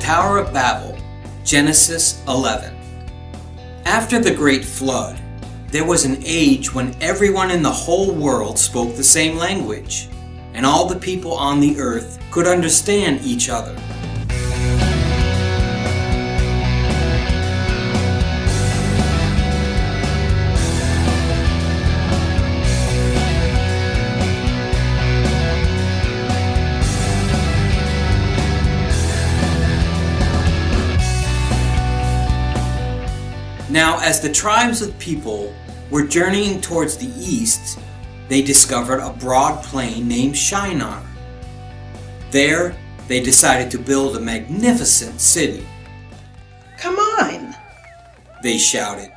Tower of Babel, Genesis 11. After the great flood, there was an age when everyone in the whole world spoke the same language, and all the people on the earth could understand each other. Now, as the tribes of people were journeying towards the east, they discovered a broad plain named Shinar. There, they decided to build a magnificent city. "Come on," they shouted.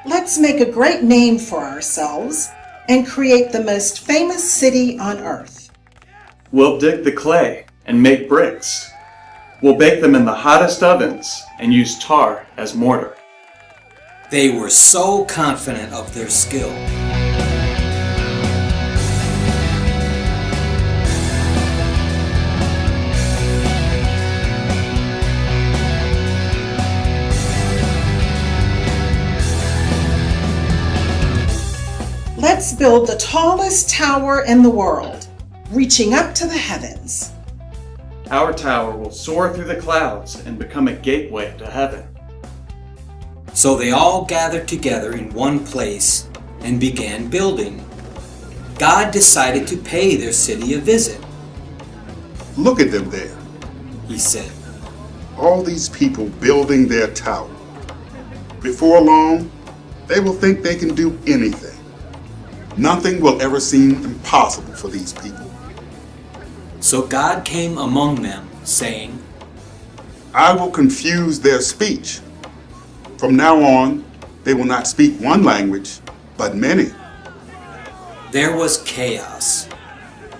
"let's make a great name for ourselves and create the most famous city on earth." We'll dig the clay and make bricks. We'll bake them in the hottest ovens and use tar as mortar. They were so confident of their skill. "Let's build the tallest tower in the world, reaching up to the heavens." Our tower will soar through the clouds and become a gateway to heaven. So they all gathered together in one place and began building. God decided to pay their city a visit. "Look at them there, He said. all these people building their tower. Before long, they will think they can do anything. Nothing will ever seem impossible for these people. So God came among them, saying, I will confuse their speech. From now on, they will not speak one language, but many." There was chaos.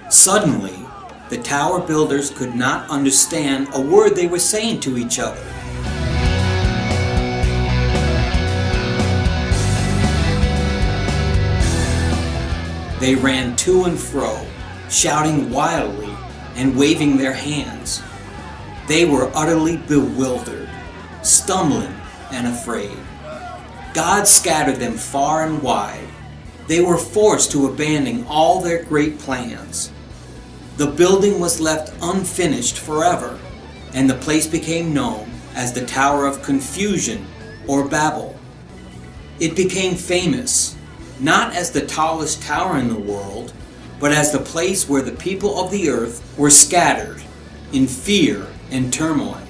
Suddenly, the tower builders could not understand a word they were saying to each other. They ran to and fro, shouting wildly and waving their hands. They were utterly bewildered, stumbling and afraid. God scattered them far and wide. They were forced to abandon all their great plans. The building was left unfinished forever, and the place became known as the Tower of Confusion or Babel. It became famous, not as the tallest tower in the world, but as the place where the people of the earth were scattered in fear and turmoil.